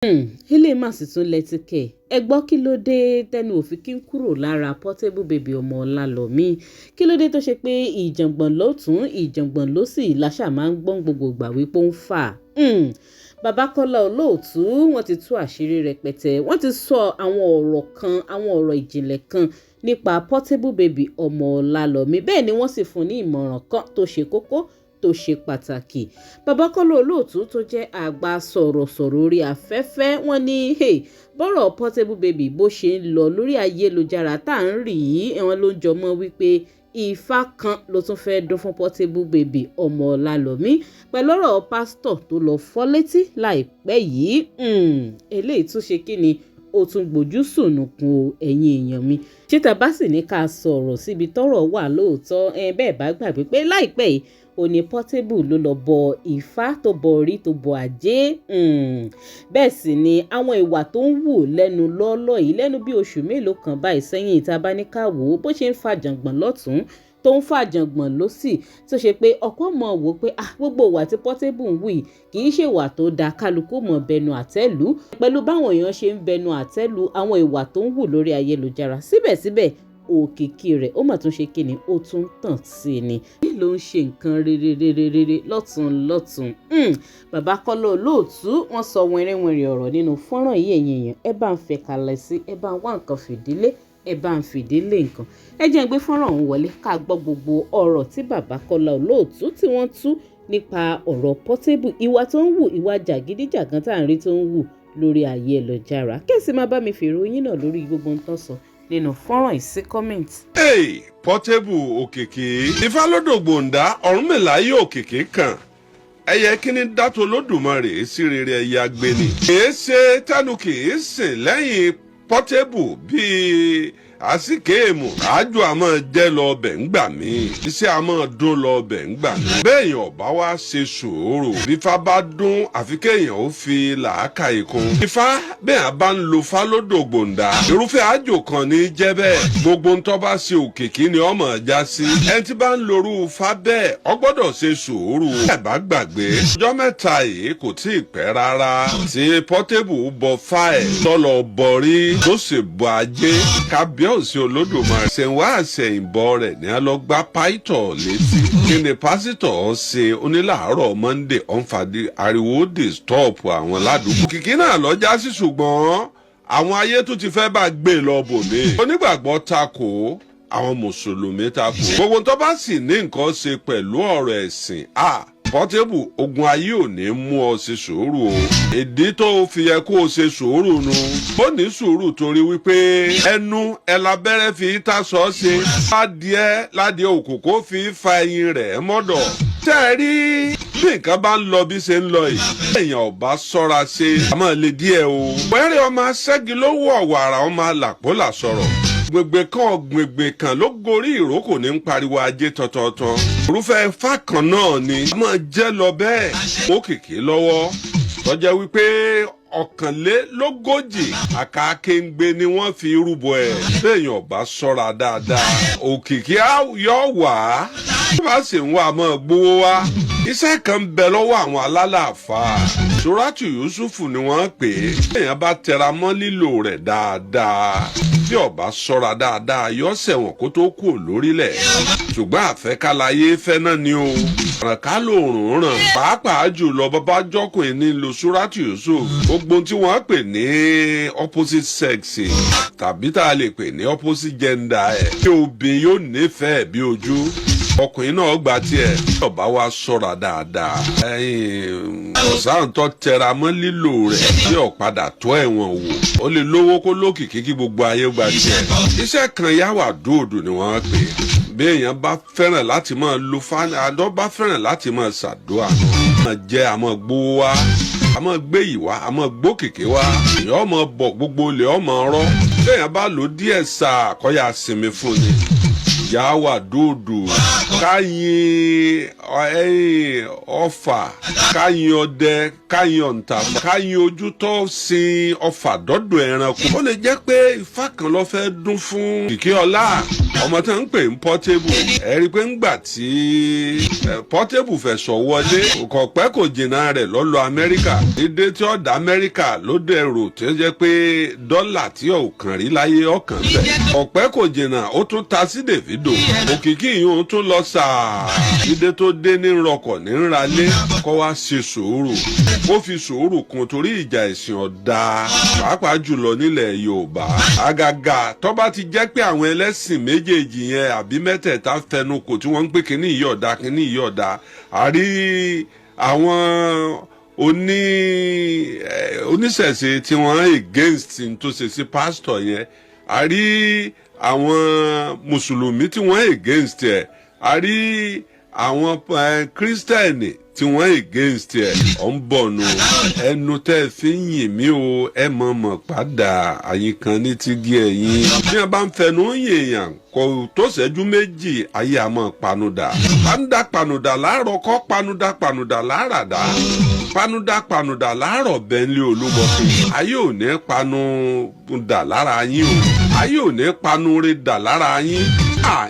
Ilé mà sì tún lẹ́tíkẹ̀ ẹ gbọ́ kí ló dé tẹnu òfin kí ń kúrò lára Portable baby ọmọ Ọlálọ́mí kí ló dé tó ṣe pé ìjàngbọ̀n lọ́tún ìjàngbọ̀n lósì láṣà máa ń gbọ́n gbogbo ìgbà wípé ó ń fà. Bàbá Kola Olootu wọ́n ti tú àṣírí rẹpẹtẹ wọ́n ti sọ àwọn ọ̀rọ̀ kan àwọn ọ̀rọ̀ ìjìnlẹ̀ kan nípa Portable baby ọmọ Ọlálọ́mí bẹ́ẹ̀ ni wọ́n sì fún ní ìmọ̀ràn kan tó ṣe kókó tó ṣe pàtàkì. Bàbá Kola Olootu tó jẹ́ àgbà sọ̀rọ̀sọ̀rọ̀ orí afẹ́fẹ́ wọ́n ní bọ́rọ̀ Portable baby bó ṣe ń lọ lórí ayélujára tá à ń rí yìí wọ́n ló ń jọmọ́ wípé Ifá kan ló tún fẹ́ dún fún Portable baby ọmọ Ọlálọ́mí pẹ̀lú ọ̀rọ̀ pásítọ̀ tó lọ fọ́ létí láìpẹ́ yìí eléyìí tún ṣe kí ni ó tún gbójú sùnùkùn ẹ̀yin èèyàn mi ṣé tá bá sì ní ká sọ̀rọ̀ síbi tọ́rọ̀ wà lóòótọ́ bẹ́ẹ̀ bá gbàgbé pé láìpẹ́ yìí òní Portable ló lọ bọ Ifá tó bọ orí tó bọ ajé bẹ́ẹ̀ sì ni àwọn ìwà tó ń wù lẹ́nu lọ́ọ́lọ́ yìí lẹ́nu bí oṣù mélòó kan báyìí sẹ́yìn ìta bá ní ká wò ó bó ṣe ń fàjàngbọ̀n lọ́tún tó ń fàjàngbọ̀n lọ́sì tó ṣe pé ọ̀pọ̀ mọ̀ wò pé gbogbo ìwà tí Portable ń wù yìí kì í ṣe ìwà tó dáa kálukú mọ̀ bẹnu àtẹ́lù pẹ̀lú báwọn èèyàn ṣe ń bẹnu àtẹ́lù àwọn ìwà tó ń wù lórí ayélujára síbẹ̀síbẹ̀ òkìkí rẹ̀ ó mà tún ṣe kíni ó tún tàn sí ni bí ló ń ṣe nǹkan rere lọ́tún bàbá Kola Olootu wọ́n sọ wẹ́rẹ́wẹ́rẹ́ ọ̀rọ̀ nínú fọ́nrán yìí ẹ̀yin èèyàn ẹ bá ń fẹ́ kalẹ̀ sí ẹ bá ń wá nǹkan fìdílé ẹ bá ń fìdílé nǹkan ẹ jẹ́ ń gbé fọ́nrán ọ̀hún wọlé ká gbọ́ gbogbo ọ̀rọ̀ tí bàbá Kola Olootu tí wọ́n tú nípa ọ̀rọ̀ Portable ìwà tó ń wù ìwà jàgídíjàgan tá à ń rí tó ń wù lórí ayélujára kẹ́sì máa bá mi fèrè oyin náà lórí gbogbo ń tán sọ nínú fọ́nrán ìsí comment. Portable òkèké Ifá lódògbòǹdá Ọ̀rúnmìlà yóò òkèké kan ẹyẹ kíní dátó lódùmarè sí rere ẹyẹ agbéni. kìí ṣe tẹnu kìí sìn lẹ́yìn Portable bíi àsìkéèmù àjò àmọ́ jẹ́ lọ ọbẹ̀ ńgbà mí iṣẹ́ àmọ́ dún lọ ọbẹ̀ ńgbà mí. béèyàn ọ̀bá wá ṣe sùúrù fífá bá dún àfi kéèyàn ó fi làákàyè kún. Ifá bẹ́ẹ̀ bá ń lo fá lódò gbòǹdà irúfẹ́ àjò kan ní jẹ́ bẹ́ẹ̀ gbogbo ń tọ́ bá ṣe òkìkí ni ọmọ já sí. ẹni tí bá ń lorú fá bẹ́ẹ̀ ọ gbọ́dọ̀ ṣe sùúrù. ẹ bá gbàgbé ọjọ́ mẹ́ta yìí kò tí ì pẹ́ rárá tí Portable bọ fá ẹ̀ tọ́lọ bọ̀rí tó sì bọ ajé kábíyèsí Olódùmarè ṣẹ̀wá àṣẹ̀yìnbọ̀ rẹ̀ ní a lọ gbá pàìtọ̀ létí. kí ni pásítọ̀ ṣe onílàárọ̀ Monday ọ̀nfàdí ariwo disturb àwọn ládùúgbò. kìkì náà lọ já sí ṣùgbọ́n àwọn ayé tó ti fẹ́ bá gbé lọ bòmí. onígbàgbọ́ takò àwọn mùsùlùmí takò. gbogbo tó bá sì ní nǹkan ṣe pẹ̀lú ọ̀rọ̀ ẹ̀sìn Portable ogun ayé ò ní mú ọ ṣe sùúrù o. ìdí tó fi yẹ kó o ṣe sùúrù nu. ó ní sùúrù torí wípé ẹnu ẹlábẹ́rẹ́ fi ta sọ ṣe. ládìẹ òkòkò fi fa ẹyin rẹ̀ mọ́dọ̀. tẹ́ ẹ rí bí nǹkan bá ń lọ bí ṣe ń lọ yìí. èèyàn ò bá ṣọ́ra ṣe àmọ́ lè díẹ̀ o. wẹ́rẹ́ ọmọ aṣẹ́gi ló wọ̀ wàrà ọmọ alàpólà sọ̀rọ̀. gbègbè kan ló gorí ìrókò ní ń pariwo ajé tọ̀tọ̀tọ̀. irúfẹ́ Ifá kan náà ni a máa jẹ́ lọ bẹ́ẹ̀. òkìkí lọ́wọ́ tọ́jẹ́ wípé ọ̀kànlélógójì àkàkéńgbé ni wọ́n fi rúbọ ẹ̀. béèyàn bá ṣọ́ra dáadáa òkìkí yóò wá. bí wọ́n sì ń wá máa gbowó wá. iṣẹ́ kan ń bẹ lọ́wọ́ àwọn alálàáfáà. Suratu Yusufu ni wọ́n pè é. èèyàn bá tẹra mọ́ lílò rẹ̀ dáadáa. bí ó bá ṣọ́ra dáadáa yóò ṣẹ̀wọ̀n kó tó kú lórílẹ̀. ṣùgbọ́n àfẹ́kálayé fẹ́ náà ni o. rànká lòrùn ràn. pàápàá jùlọ bàbá jọkùnrin ní lo Suratu Yusuf. gbogbo tí wọ́n pè ní opposite sex tàbí tá a lè pè ní opposite gender ẹ̀. tí obìnrin yóò nífẹ̀ẹ́ bí ojú. ọkùnrin náà gba tiẹ̀ ọba wa ṣọ́ra dáadáa. ọ̀sáǹtọ́ tẹra mọ́ lílò rẹ̀ tí ọ̀padà tó ẹ̀wọ̀n wò. ó lè lówó kó lókìkí kí gbogbo ayé gba tiẹ̀. iṣẹ́ kan yáwà dòdò ni wọ́n pè é. bí èèyàn bá fẹ́ràn láti máa lo fáwọn àdó bá fẹ́ràn láti máa ṣàdúrà. àmọ́ jẹ́ àmọ́ gbówó wá àmọ́ gbé ìwá àmọ́ gbókìkí wá. èèyàn ọmọ bọ̀ gbogbo olè ọmọ ọ̀rọ̀. bí èèyàn bá lò díẹ̀ sáà kọ́yà sinmi fún ni. yàwà dòdò káyin ọfà káyin ọdẹ káyin ọ̀ǹtàfà káyin ojú tó sin ọfà dọ́dọ̀ ẹranko. ó lè jẹ́ pé Ifá kan ló fẹ́ dún fún kìkì ọlá ọmọ tó ń pè ń Portable ẹ rí i pé ńgbà tí Portable fẹ̀sọ̀ wọlé kò pẹ́ kò jìnnà rẹ̀ lọ lọ Amẹ́ríkà dídé tí ó dá Amẹ́ríkà ló dẹ̀rò tí ó jẹ́ pé dọ́là tí ò kàn rí láyé ọkàn bẹ̀ ọ̀pẹ́ kò jìnnà ó tún ta sí Davido òkìkí yìí ó tún lọ sàá dídé tó dé ní rọkọ̀ ní nralé kó wá ṣe sùúrù ó fi sùúrù kún torí ìjà ẹ̀sìn ọ̀dà pàápàá jùlọ nílẹ̀ Yorùbá àgàgà tó bá ti jẹ́ pé àwọn ẹlẹ́sìn méjèèjì yẹn àbí mẹ́tẹ̀ẹ̀ta fẹnukò tí wọ́n ń pè kíní yìí ọ̀dà kíní yìí ọ̀dà àrí àwọn oníṣẹ̀ṣe tí wọ́n against tó ṣe sí pásítọ̀ yẹn àrí àwọn mùsùlùmí tí wọ́n against ẹ̀ àrí àwọn kírísítẹ́nì tí wọ́n against ẹ̀ ọ̀ ń bọ̀ nù ẹnu tẹ́ fi ń yìn mí o ẹ mọ̀ padà àyíkan ní tígí ẹ̀yìn bí wọ́n bá ń fẹnu yèèyàn kò tó ṣẹ́jú méjì ayé àmọ́ panudà panudà láàárọ̀ kọ́ panudà láàràdá panudà láàárọ̀ bẹ́ńlẹ̀ olúmọ̀fin ayé ò ní panudà lára yín o ayé ò ní panure dà lára yín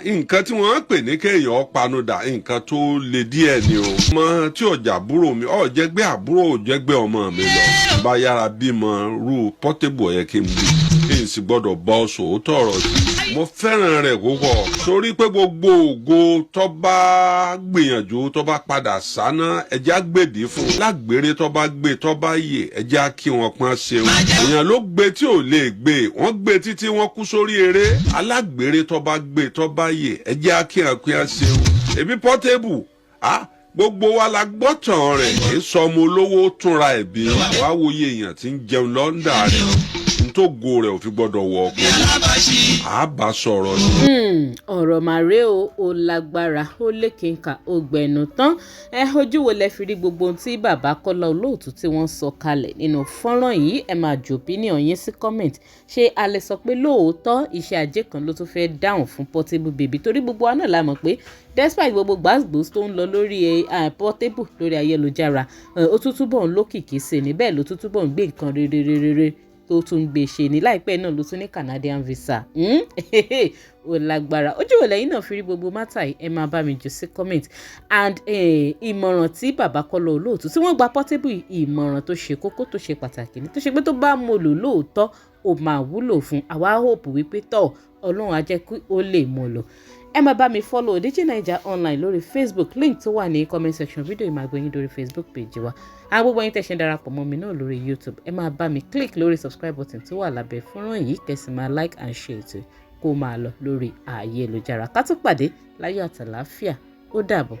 nǹkan tí wọ́n ń pè ní kéèyàn panudà nǹkan tó le díẹ̀ ni o ọmọ tí ọjà àbúrò mi ọ̀ jẹ́gbẹ́ àbúrò ò jẹ́gbẹ́ ọmọ mi lọ bá yára bímọ rú Portable yẹ kí n bí kí n sì gbọ́dọ̀ bọ́ sòótọ́ ọ̀rọ̀ sí mo fẹ́ràn rẹ̀ púpọ̀ torí pé gbogbo ògo tó bá gbìyànjú tó bá padà sáná ẹjẹ́ àgbèdì fún lágbèrè tó bá gbé tó bá yè ẹjẹ́ á kí wọn pọ́n ṣeun èèyàn ló gbé tí ò lè gbé wọ́n gbé títí wọ́n kú sórí eré alágbèrè tó bá gbé tó bá yè ẹjẹ́ á kí wọn pọ́n ṣeun èmi Portable gbogbo wa la gbọ́ tàn rẹ̀ kì í sọ ọmọ olówó túnra ẹ̀bí wàá wòye èèyàn tí ń jẹun lọ́ndà rẹ̀ ntógo rẹ̀ ò fi gbọ́dọ̀ wọ ọkùnrin àbá sọ̀rọ̀ ni. ọ̀rọ̀ màrè ó lágbára ó lékeka ó gbẹ̀nù tán ojú wo lẹ fi rí gbogbo ohun tí bàbá Kọ́lá Olóòtú tí wọ́n sọ kalẹ̀ nínú fọ́nrán yìí ẹ máa jù opinion yín sí comment ṣé a lè sọ pé lóòótọ́ iṣẹ́ ajé kan ló tún fẹ́ dáhùn fún Portable baby torí gbogbo wa náà la mọ̀ pé despite gbogbo gbàgbós tó ń lọ lórí Portable lórí ayélujára ó tún túbọ̀ ń lókìkí sí ni bẹ́ẹ̀ ló tún túbọ̀ ń gbé nǹkan rere tó tún gbé ṣe ní láìpẹ́ náà ló tún ní Canadian visa ó lágbára ojú wo lẹ́yìn náà fi rí gbogbo mátà yìí ẹ máa bá mi jù sí comment and ìmọ̀ràn tí bàbá Kọ́lá Olóòtú tí wọ́n gba Portable yìí ìmọ̀ràn tó ṣe kókó tó ṣe pàtàkì ni tó ṣe pé tó bá mọ̀ lò lóòótọ́ ó máa wúlò fún àwa hope wípé tọ́ Ọlọ́run á jẹ́ kí ó lè mọ̀ lò ẹ máa bá mi follow DJ Naija online lórí Facebook link tó wà ní comment section fídíò yìí máa gbé yín lórí Facebook page wa àwọn gbogbo yín tẹ̀sán darapọ̀ mọ́ mi náà lórí YouTube ẹ máa bá mi click lórí subscribe button tó wà lábẹ́ fọ́nrán yìí kẹ́sì máa like and share ètò kó máa lọ lórí ayélujára ká tún pàdé láyọ̀ àtàlàáfíà ó dàbọ̀.